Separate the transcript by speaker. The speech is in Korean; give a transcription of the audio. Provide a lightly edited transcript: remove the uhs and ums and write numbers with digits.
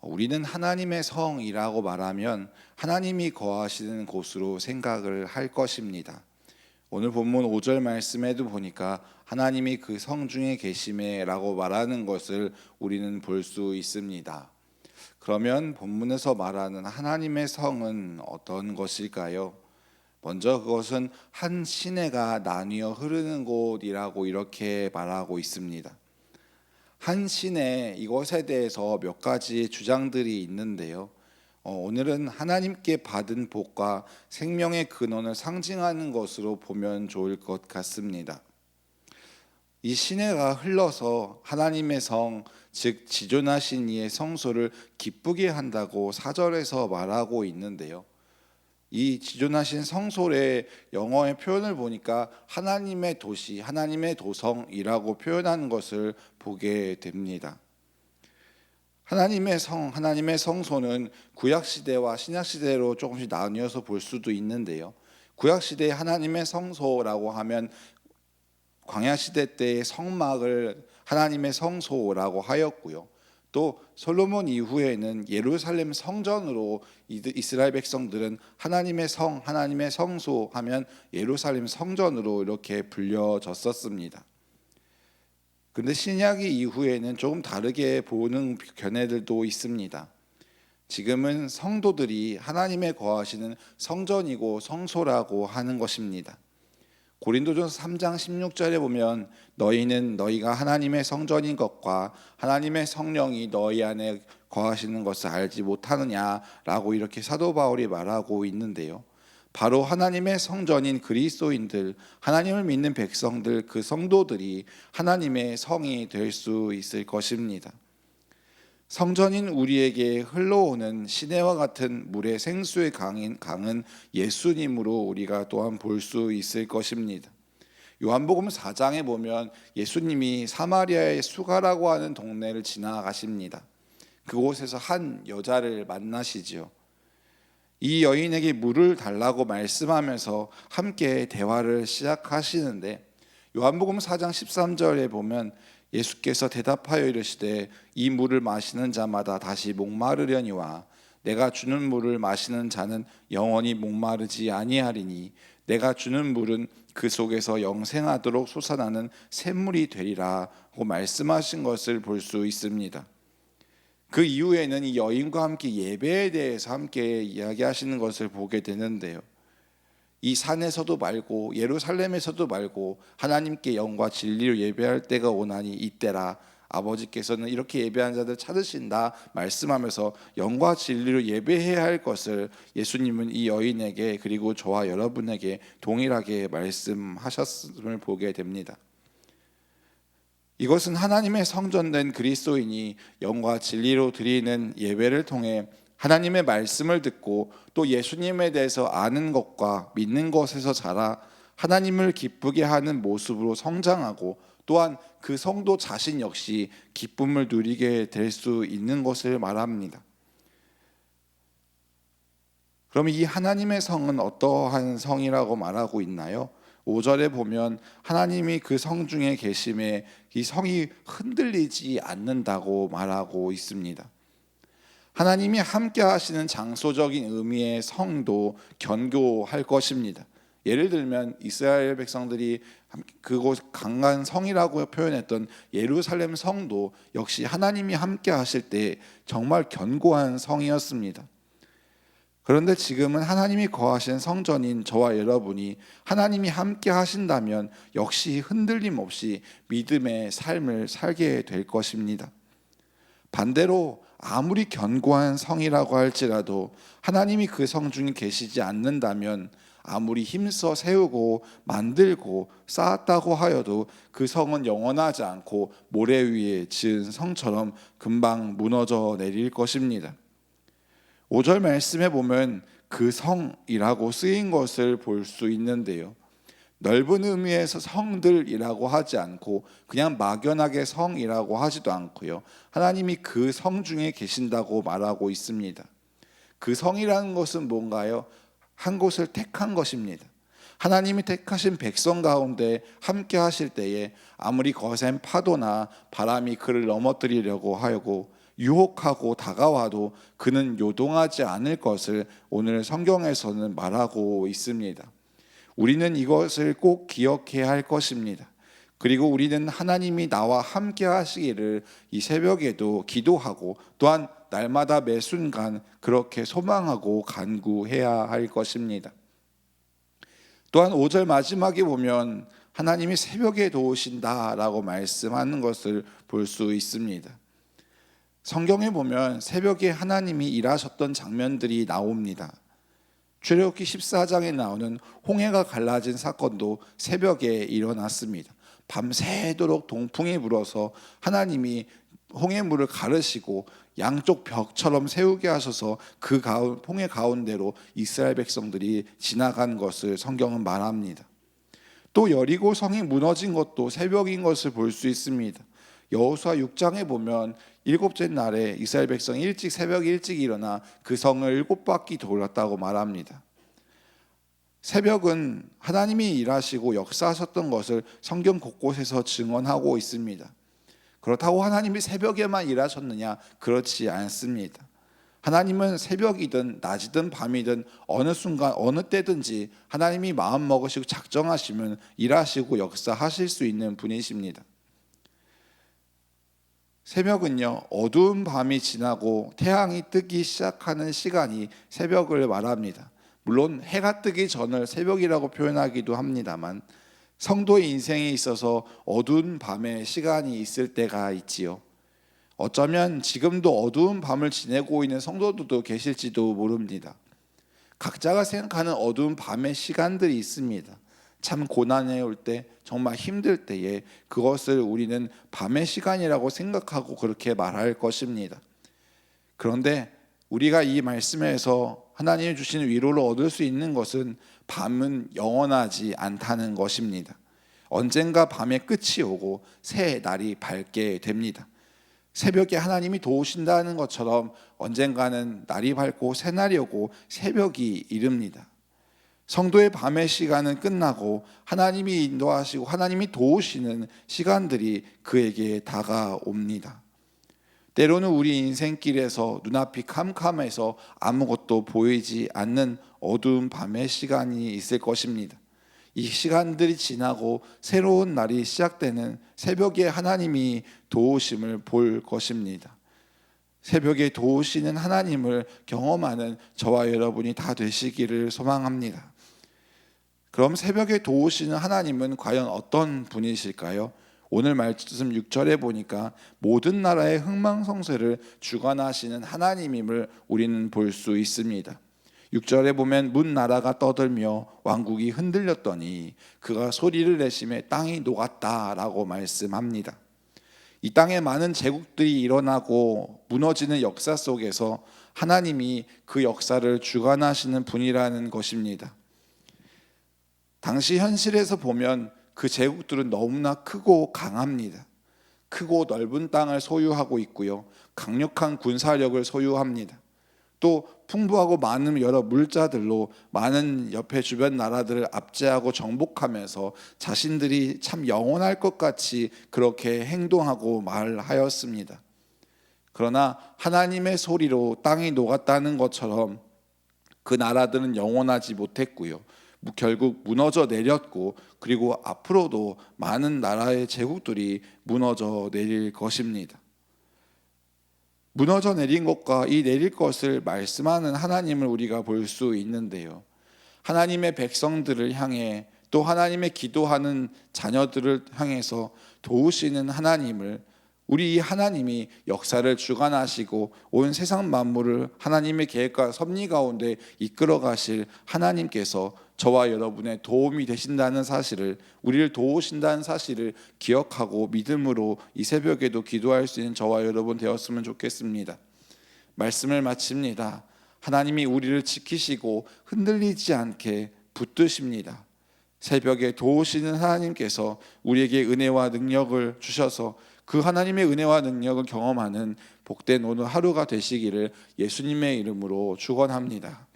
Speaker 1: 우리는 하나님의 성이라고 말하면 하나님이 거하시는 곳으로 생각을 할 것입니다. 오늘 본문 5절 말씀에도 보니까 하나님이 그 성 중에 계심에라고 말하는 것을 우리는 볼 수 있습니다. 그러면 본문에서 말하는 하나님의 성은 어떤 것일까요? 먼저 그것은 한 시내가 나뉘어 흐르는 곳이라고 이렇게 말하고 있습니다. 한 시내, 이것에 대해서 몇 가지 주장들이 있는데요. 오늘은 하나님께 받은 복과 생명의 근원을 상징하는 것으로 보면 좋을 것 같습니다. 이 시내가 흘러서 하나님의 성, 즉 지존하신 이의 성소를 기쁘게 한다고 4절에서 말하고 있는데요. 이 지존하신 성소의 영어의 표현을 보니까 하나님의 도시, 하나님의 도성이라고 표현하는 것을 보게 됩니다. 하나님의 성, 하나님의 성소는 구약시대와 신약시대로 조금씩 나뉘어서 볼 수도 있는데요. 구약시대의 하나님의 성소라고 하면 광야시대 때의 성막을 하나님의 성소라고 하였고요. 또 솔로몬 이후에는 예루살렘 성전으로 이스라엘 백성들은 하나님의 성, 하나님의 성소 하면 예루살렘 성전으로 이렇게 불려졌었습니다. 근데 신약 이후에는 조금 다르게 보는 견해들도 있습니다. 지금은 성도들이 하나님의 거하시는 성전이고 성소라고 하는 것입니다. 고린도전서 3장 16절에 보면 너희는 너희가 하나님의 성전인 것과 하나님의 성령이 너희 안에 거하시는 것을 알지 못하느냐라고 이렇게 사도 바울이 말하고 있는데요. 바로 하나님의 성전인 그리스도인들, 하나님을 믿는 백성들, 그 성도들이 하나님의 성이 될 수 있을 것입니다. 성전인 우리에게 흘러오는 시내와 같은 물의 생수의 강은 예수님으로 우리가 또한 볼 수 있을 것입니다. 요한복음 4장에 보면 예수님이 사마리아의 수가라고 하는 동네를 지나가십니다. 그곳에서 한 여자를 만나시지요. 이 여인에게 물을 달라고 말씀하면서 함께 대화를 시작하시는데 요한복음 4장 13절에 보면 예수께서 대답하여 이르시되 이 물을 마시는 자마다 다시 목마르려니와 내가 주는 물을 마시는 자는 영원히 목마르지 아니하리니 내가 주는 물은 그 속에서 영생하도록 솟아나는 샘물이 되리라고 말씀하신 것을 볼 수 있습니다. 그 이후에는 이 여인과 함께 예배에 대해서 함께 이야기하시는 것을 보게 되는데요. 이 산에서도 말고 예루살렘에서도 말고 하나님께 영과 진리로 예배할 때가 오나니 이때라. 아버지께서는 이렇게 예배하는 자들 찾으신다 말씀하면서 영과 진리로 예배해야 할 것을 예수님은 이 여인에게 그리고 저와 여러분에게 동일하게 말씀하셨음을 보게 됩니다. 이것은 하나님의 성전된 그리스도인이 영과 진리로 드리는 예배를 통해 하나님의 말씀을 듣고 또 예수님에 대해서 아는 것과 믿는 것에서 자라 하나님을 기쁘게 하는 모습으로 성장하고 또한 그 성도 자신 역시 기쁨을 누리게 될 수 있는 것을 말합니다. 그러면 이 하나님의 성은 어떠한 성이라고 말하고 있나요? 5절에 보면 하나님이 그 성 중에 계심에 이 성이 흔들리지 않는다고 말하고 있습니다. 하나님이 함께 하시는 장소적인 의미의 성도 견고할 것입니다. 예를 들면 이스라엘 백성들이 그곳 강한 성이라고 표현했던 예루살렘 성도 역시 하나님이 함께 하실 때 정말 견고한 성이었습니다. 그런데 지금은 하나님이 거하신 성전인 저와 여러분이 하나님이 함께 하신다면 역시 흔들림 없이 믿음의 삶을 살게 될 것입니다. 반대로 아무리 견고한 성이라고 할지라도 하나님이 그 성 중에 계시지 않는다면 아무리 힘써 세우고 만들고 쌓았다고 하여도 그 성은 영원하지 않고 모래 위에 지은 성처럼 금방 무너져 내릴 것입니다. 5절 말씀에 보면 그 성이라고 쓰인 것을 볼 수 있는데요. 넓은 의미에서 성들이라고 하지 않고 그냥 막연하게 성이라고 하지도 않고요. 하나님이 그 성 중에 계신다고 말하고 있습니다. 그 성이라는 것은 뭔가요? 한 곳을 택한 것입니다. 하나님이 택하신 백성 가운데 함께 하실 때에 아무리 거센 파도나 바람이 그를 넘어뜨리려고 하고 유혹하고 다가와도 그는 요동하지 않을 것을 오늘 성경에서는 말하고 있습니다. 우리는 이것을 꼭 기억해야 할 것입니다. 그리고 우리는 하나님이 나와 함께 하시기를 이 새벽에도 기도하고 또한 날마다 매 순간 그렇게 소망하고 간구해야 할 것입니다. 또한 5절 마지막에 보면 하나님이 새벽에 도우신다라고 말씀하는 것을 볼 수 있습니다. 성경에 보면 새벽에 하나님이 일하셨던 장면들이 나옵니다. 출애굽기 14장에 나오는 홍해가 갈라진 사건도 새벽에 일어났습니다. 밤새도록 동풍이 불어서 하나님이 홍해물을 가르시고 양쪽 벽처럼 세우게 하셔서 그 홍해 가운데로 이스라엘 백성들이 지나간 것을 성경은 말합니다. 또 여리고 성이 무너진 것도 새벽인 것을 볼 수 있습니다. 여호수아 6장에 보면 일곱째 날에 이스라엘 백성이 새벽 일찍 일어나 그 성을 7바퀴 돌았다고 말합니다. 새벽은 하나님이 일하시고 역사하셨던 것을 성경 곳곳에서 증언하고 있습니다. 그렇다고 하나님이 새벽에만 일하셨느냐? 그렇지 않습니다. 하나님은 새벽이든 낮이든 밤이든 어느 순간 어느 때든지 하나님이 마음 먹으시고 작정하시면 일하시고 역사하실 수 있는 분이십니다. 새벽은요, 어두운 밤이 지나고 태양이 뜨기 시작하는 시간이 새벽을 말합니다. 물론 해가 뜨기 전을 새벽이라고 표현하기도 합니다만 성도의 인생에 있어서 어두운 밤의 시간이 있을 때가 있지요. 어쩌면 지금도 어두운 밤을 지내고 있는 성도들도 계실지도 모릅니다. 각자가 생각하는 어두운 밤의 시간들이 있습니다. 참 고난에 올 때, 정말 힘들 때에 그것을 우리는 밤의 시간이라고 생각하고 그렇게 말할 것입니다. 그런데 우리가 이 말씀에서 하나님이 주시는 위로를 얻을 수 있는 것은 밤은 영원하지 않다는 것입니다. 언젠가 밤의 끝이 오고 새 날이 밝게 됩니다. 새벽에 하나님이 도우신다는 것처럼 언젠가는 날이 밝고 새 날이 오고 새벽이 이릅니다. 성도의 밤의 시간은 끝나고 하나님이 인도하시고 하나님이 도우시는 시간들이 그에게 다가옵니다. 때로는 우리 인생길에서 눈앞이 캄캄해서 아무것도 보이지 않는 어두운 밤의 시간이 있을 것입니다. 이 시간들이 지나고 새로운 날이 시작되는 새벽에 하나님이 도우심을 볼 것입니다. 새벽에 도우시는 하나님을 경험하는 저와 여러분이 다 되시기를 소망합니다. 그럼 새벽에 도우시는 하나님은 과연 어떤 분이실까요? 오늘 말씀 6절에 보니까 모든 나라의 흥망성쇠를 주관하시는 하나님임을 우리는 볼 수 있습니다. 6절에 보면 문 나라가 떠들며 왕국이 흔들렸더니 그가 소리를 내심에 땅이 녹았다라고 말씀합니다. 이 땅에 많은 제국들이 일어나고 무너지는 역사 속에서 하나님이 그 역사를 주관하시는 분이라는 것입니다. 당시 현실에서 보면 그 제국들은 너무나 크고 강합니다. 크고 넓은 땅을 소유하고 있고요. 강력한 군사력을 소유합니다. 또 풍부하고 많은 여러 물자들로 많은 옆에 주변 나라들을 압제하고 정복하면서 자신들이 참 영원할 것 같이 그렇게 행동하고 말하였습니다. 그러나 하나님의 소리로 땅이 녹았다는 것처럼 그 나라들은 영원하지 못했고요. 결국 무너져 내렸고 그리고 앞으로도 많은 나라의 제국들이 무너져 내릴 것입니다. 무너져 내린 것과 이 내릴 것을 말씀하는 하나님을 우리가 볼 수 있는데요. 하나님의 백성들을 향해 또 하나님의 기도하는 자녀들을 향해서 도우시는 하나님을 우리 이 하나님이 역사를 주관하시고 온 세상 만물을 하나님의 계획과 섭리 가운데 이끌어 가실 하나님께서 저와 여러분의 도움이 되신다는 사실을 우리를 도우신다는 사실을 기억하고 믿음으로 이 새벽에도 기도할 수 있는 저와 여러분 되었으면 좋겠습니다. 말씀을 마칩니다. 하나님이 우리를 지키시고 흔들리지 않게 붙드십니다. 새벽에 도우시는 하나님께서 우리에게 은혜와 능력을 주셔서 그 하나님의 은혜와 능력을 경험하는 복된 오늘 하루가 되시기를 예수님의 이름으로 축원합니다.